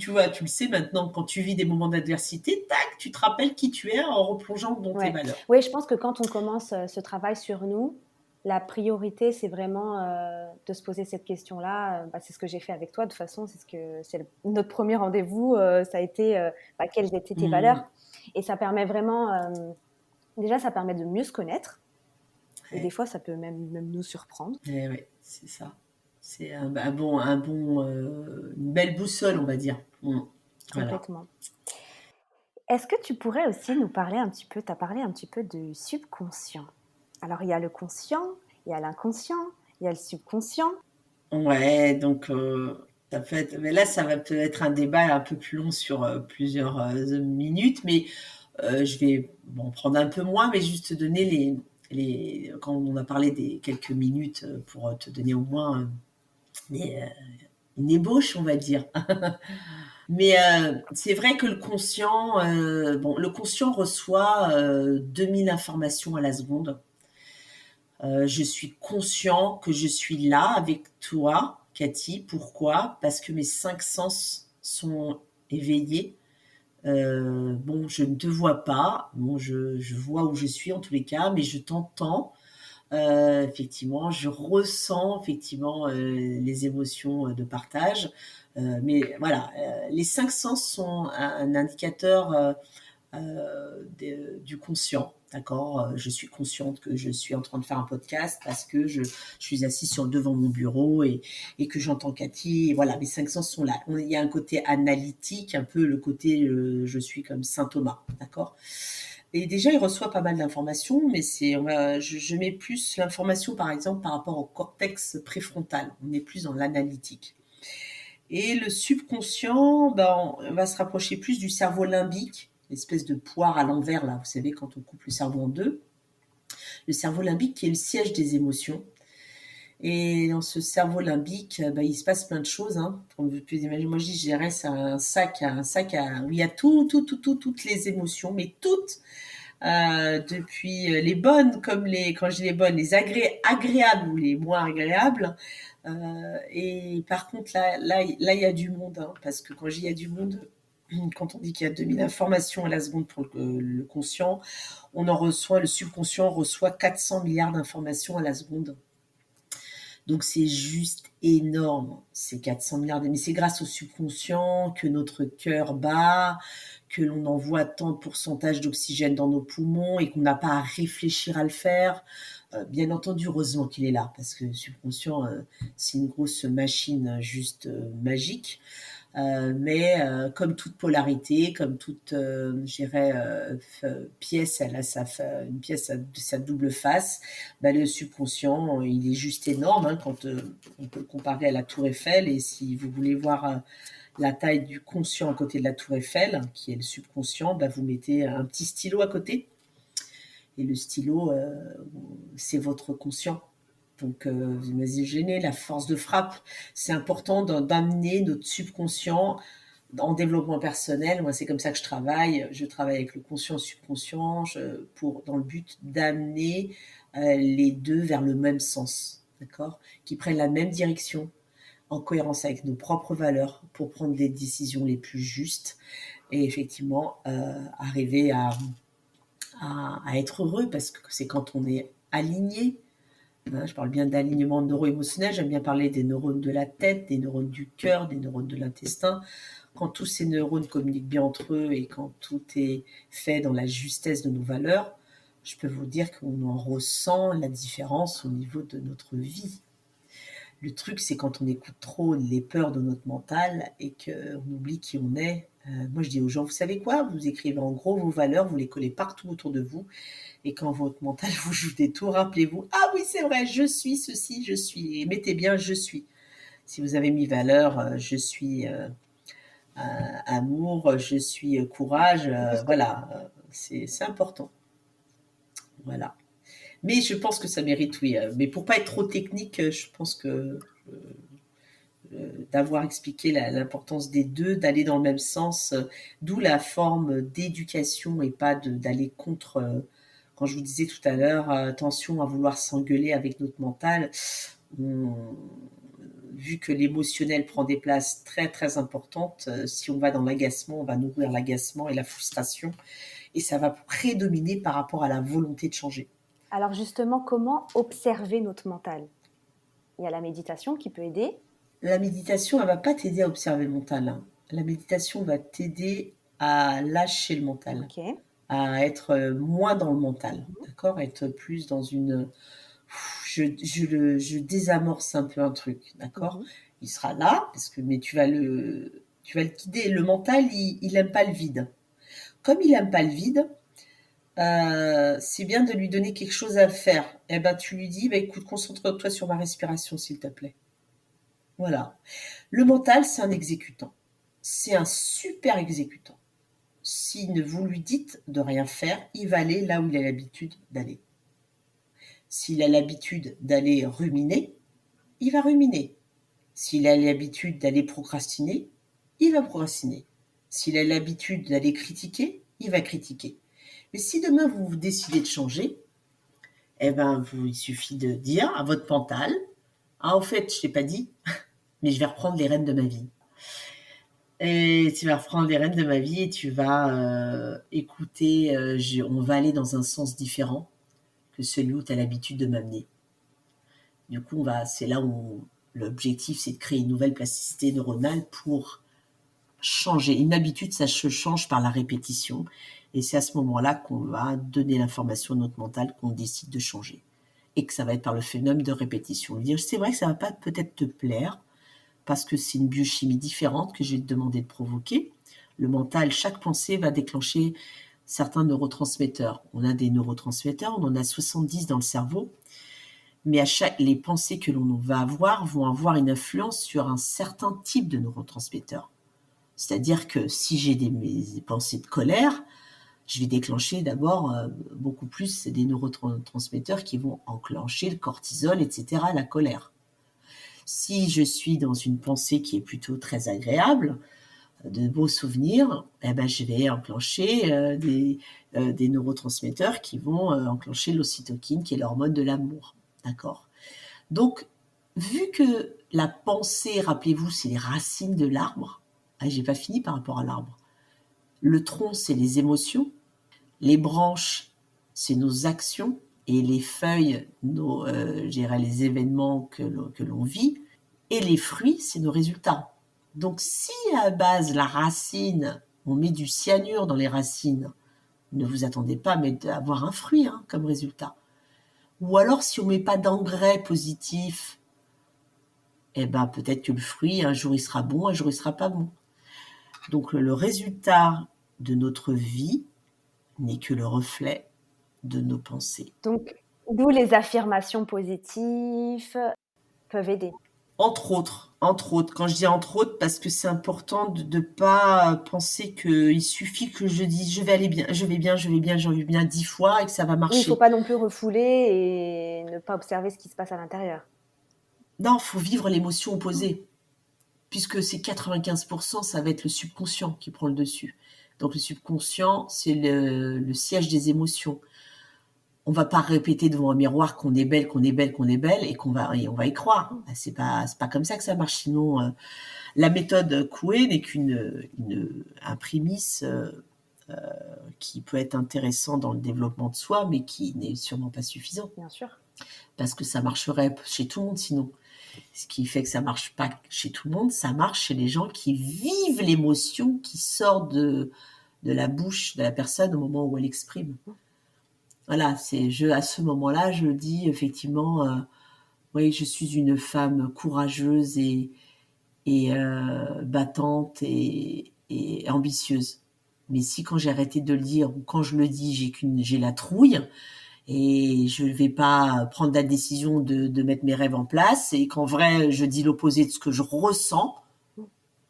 vois, tu le sais maintenant, quand tu vis des moments d'adversité, tac, tu te rappelles qui tu es en replongeant dans tes valeurs. Oui, je pense que quand on commence ce travail sur nous, la priorité, c'est vraiment de se poser cette question-là. C'est ce que j'ai fait avec toi. De toute façon, c'est notre premier rendez-vous. Ça a été quelles étaient tes valeurs. Et ça permet vraiment, déjà, ça permet de mieux se connaître. Et des fois, ça peut même nous surprendre. Oui, c'est ça. C'est une belle boussole, on va dire. Complètement. Est-ce que tu pourrais aussi nous parler un petit peu, tu as parlé un petit peu du subconscient. Alors, il y a le conscient, il y a l'inconscient, il y a le subconscient. Ouais, donc ça peut être, mais là, ça va peut être un débat un peu plus long sur plusieurs minutes, mais je vais prendre un peu moins, mais juste te donner quand on a parlé des quelques minutes pour te donner au moins une ébauche, on va dire. Mais c'est vrai que le conscient reçoit 2000 informations à la seconde. Je suis conscient que je suis là avec toi, Cathy. Pourquoi? Parce que mes 5 sens sont éveillés. Je ne te vois pas. Je vois où je suis en tous les cas, mais je t'entends. Effectivement, je ressens effectivement les émotions de partage. Mais voilà, les 5 sens sont un indicateur du conscient. D'accord, je suis consciente que je suis en train de faire un podcast parce que je suis assise devant mon bureau et que j'entends Cathy. Et voilà, mes 5 sens sont là. Il y a un côté analytique, un peu le côté je suis comme Saint Thomas. D'accord. Et déjà, il reçoit pas mal d'informations, mais je mets plus l'information, par exemple, par rapport au cortex préfrontal. On est plus dans l'analytique. Et le subconscient, on va se rapprocher plus du cerveau limbique, espèce de poire à l'envers, là, vous savez, quand on coupe le cerveau en deux. Le cerveau limbique qui est le siège des émotions. Et dans ce cerveau limbique, il se passe plein de choses. Hein. Comme vous pouvez imaginer, moi je dis, je dirais, c'est un sac où il y a toutes les émotions, mais toutes, depuis les bonnes comme quand je dis les bonnes, les agréables ou les moins agréables. Et par contre, là, il y a du monde, hein, parce que quand je dis il y a du monde, quand on dit qu'il y a 2000 informations à la seconde pour le conscient, le subconscient reçoit 400 milliards d'informations à la seconde. Donc c'est juste énorme, ces 400 milliards. Mais c'est grâce au subconscient que notre cœur bat, que l'on envoie tant de pourcentage d'oxygène dans nos poumons et qu'on n'a pas à réfléchir à le faire. Bien entendu, heureusement qu'il est là, parce que le subconscient, c'est une grosse machine juste magique. Mais comme toute polarité, comme toute, pièce, elle a une pièce de sa double face. Le subconscient, il est juste énorme, hein, quand on peut le comparer à la Tour Eiffel. Et si vous voulez voir la taille du conscient à côté de la Tour Eiffel, qui est le subconscient, vous mettez un petit stylo à côté. Et le stylo, c'est votre conscient. Donc, vous imaginez la force de frappe. C'est important d'amener notre subconscient en développement personnel. Moi, c'est comme ça que je travaille. Je travaille avec le conscient subconscient dans le but d'amener les deux vers le même sens, d'accord ? Qui prennent la même direction, en cohérence avec nos propres valeurs, pour prendre les décisions les plus justes et effectivement arriver à être heureux, parce que c'est quand on est aligné. Je parle bien d'alignement neuro-émotionnel, j'aime bien parler des neurones de la tête, des neurones du cœur, des neurones de l'intestin. Quand tous ces neurones communiquent bien entre eux et quand tout est fait dans la justesse de nos valeurs, je peux vous dire qu'on en ressent la différence au niveau de notre vie. Le truc, c'est quand on écoute trop les peurs de notre mental et qu'on oublie qui on est. Moi, je dis aux gens, vous savez quoi ? Vous écrivez en gros vos valeurs, vous les collez partout autour de vous. Et quand votre mental vous joue des tours, rappelez-vous, ah oui, c'est vrai, je suis ceci, je suis. Et mettez bien je suis. Si vous avez mis valeur, je suis amour, je suis courage, voilà, c'est important. Voilà. Mais je pense que ça mérite, oui. Mais pour pas être trop technique, je pense que d'avoir expliqué l'importance des deux, d'aller dans le même sens, d'où la forme d'éducation et pas d'aller contre. Quand je vous disais tout à l'heure, attention à vouloir s'engueuler avec notre mental, vu que l'émotionnel prend des places très très importantes, si on va dans l'agacement, on va nourrir l'agacement et la frustration, et ça va prédominer par rapport à la volonté de changer. Alors justement, comment observer notre mental ? Il y a la méditation qui peut aider. La méditation, elle ne va pas t'aider à observer le mental, hein. La méditation va t'aider à lâcher le mental, Okay. à être moins dans le mental, d'accord ? Être plus dans une... Je désamorce un peu un truc, d'accord ? Il sera là, mais tu vas le guider. Le mental, il n'aime pas le vide. Comme il n'aime pas le vide, c'est bien de lui donner quelque chose à faire. Eh ben, tu lui dis, écoute, concentre-toi sur ma respiration, s'il te plaît. Voilà. Le mental, c'est un exécutant. C'est un super exécutant. Si vous lui dites de rien faire, il va aller là où il a l'habitude d'aller. S'il a l'habitude d'aller ruminer, il va ruminer. S'il a l'habitude d'aller procrastiner, il va procrastiner. S'il a l'habitude d'aller critiquer, il va critiquer. Mais si demain vous décidez de changer, il suffit de dire à votre mental, ah, au fait, je t'ai pas dit, mais je vais reprendre les rênes de ma vie. Et tu vas reprendre les rênes de ma vie et tu vas écouter, on va aller dans un sens différent que celui où tu as l'habitude de m'amener. Du coup, c'est là où l'objectif, c'est de créer une nouvelle plasticité neuronale pour changer. Une habitude, ça se change par la répétition. Et c'est à ce moment-là qu'on va donner l'information à notre mental qu'on décide de changer. Et que ça va être par le phénomène de répétition. C'est vrai que ça ne va pas peut-être te plaire, parce que c'est une biochimie différente que je vais te demander de provoquer. Le mental, chaque pensée va déclencher certains neurotransmetteurs. On a des neurotransmetteurs, on en a 70 dans le cerveau, mais les pensées que l'on va avoir vont avoir une influence sur un certain type de neurotransmetteurs. C'est-à-dire que si j'ai des pensées de colère, je vais déclencher d'abord beaucoup plus des neurotransmetteurs qui vont enclencher le cortisol, etc., la colère. Si je suis dans une pensée qui est plutôt très agréable, de beaux souvenirs, je vais enclencher des neurotransmetteurs qui vont enclencher l'ocytokine, qui est l'hormone de l'amour. D'accord ? Donc, vu que la pensée, rappelez-vous, c'est les racines de l'arbre, j'ai pas fini par rapport à l'arbre. Le tronc, c'est les émotions. Les branches, c'est nos actions. Et les feuilles, les événements que l'on vit. Et les fruits, c'est nos résultats. Donc, si à la base, la racine, on met du cyanure dans les racines, ne vous attendez pas à avoir un fruit comme résultat. Ou alors, si on ne met pas d'engrais positifs, peut-être que le fruit, un jour, il sera bon, un jour, il ne sera pas bon. Donc, le résultat de notre vie n'est que le reflet de nos pensées. Donc, d'où les affirmations positives peuvent aider. Entre autres, quand je dis entre autres, parce que c'est important de ne pas penser qu'il suffit que je dise je vais aller bien, je vais bien 10 fois et que ça va marcher. Oui, il ne faut pas non plus refouler et ne pas observer ce qui se passe à l'intérieur. Non, il faut vivre l'émotion opposée, puisque c'est 95%, ça va être le subconscient qui prend le dessus. Donc le subconscient, c'est le siège des émotions. On va pas répéter devant un miroir qu'on est belle et on va y croire. C'est pas comme ça que ça marche. Sinon, la méthode Coué n'est un prémisse qui peut être intéressant dans le développement de soi, mais qui n'est sûrement pas suffisant. Bien sûr. Parce que ça marcherait chez tout le monde sinon. Ce qui fait que ça marche pas chez tout le monde, ça marche chez les gens qui vivent l'émotion qui sort de la bouche de la personne au moment où elle exprime. Voilà, à ce moment-là, je dis effectivement, oui, je suis une femme courageuse et battante et ambitieuse. Mais si quand j'ai arrêté de le dire ou quand je le dis, j'ai la trouille et je ne vais pas prendre la décision de mettre mes rêves en place et qu'en vrai, je dis l'opposé de ce que je ressens,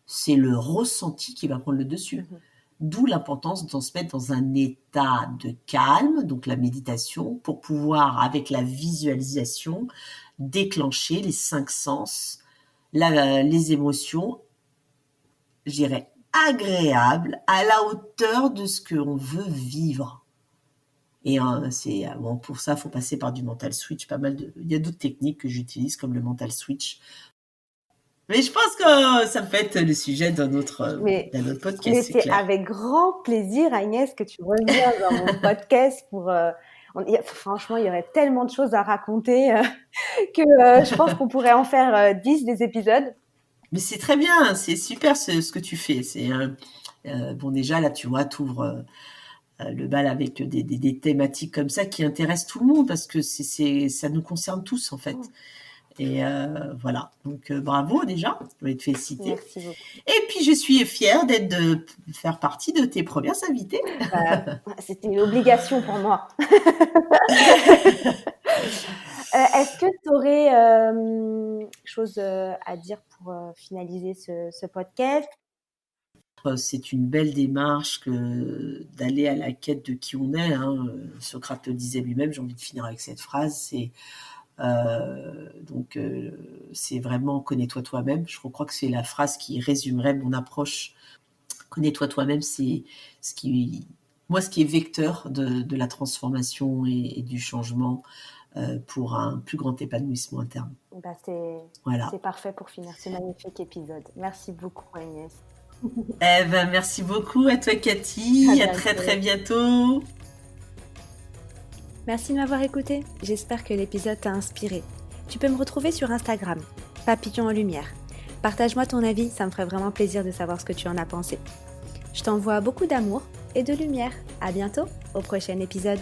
c'est le ressenti qui va prendre le dessus. D'où l'importance de se mettre dans un état de calme, donc la méditation, pour pouvoir, avec la visualisation, déclencher les 5 sens, les émotions, je dirais, agréables, à la hauteur de ce qu'on veut vivre. Et pour ça, il faut passer par du mental switch. Il y a d'autres techniques que j'utilise, comme le mental switch. Mais je pense que ça peut être le sujet d'un autre podcast. Mais c'est clair. Avec grand plaisir, Agnès, que tu reviens dans mon podcast franchement, il y aurait tellement de choses à raconter que je pense qu'on pourrait en faire 10 des épisodes. Mais c'est très bien, c'est super ce que tu fais. Déjà, là, tu vois, t'ouvres le bal avec des thématiques comme ça qui intéressent tout le monde parce que ça nous concerne tous, en fait. Et voilà, donc bravo déjà, je vais te féliciter. Merci beaucoup. Et puis je suis fière de faire partie de tes premières invitées. C'était une obligation pour moi. Est-ce que tu aurais chose à dire pour finaliser ce podcast ? C'est une belle démarche d'aller à la quête de qui on est. Socrate le disait lui-même, j'ai envie de finir avec cette phrase, c'est vraiment connais-toi toi-même. Je crois que c'est la phrase qui résumerait mon approche. Connais-toi toi-même, c'est ce qui est vecteur de la transformation et du changement pour un plus grand épanouissement interne. C'est parfait pour finir ce magnifique épisode. Merci beaucoup, Agnès. Merci beaucoup à toi, Cathy. À très très bientôt. Merci de m'avoir écouté. J'espère que l'épisode t'a inspiré. Tu peux me retrouver sur Instagram, Papillon en Lumière. Partage-moi ton avis, ça me ferait vraiment plaisir de savoir ce que tu en as pensé. Je t'envoie beaucoup d'amour et de lumière. À bientôt, au prochain épisode.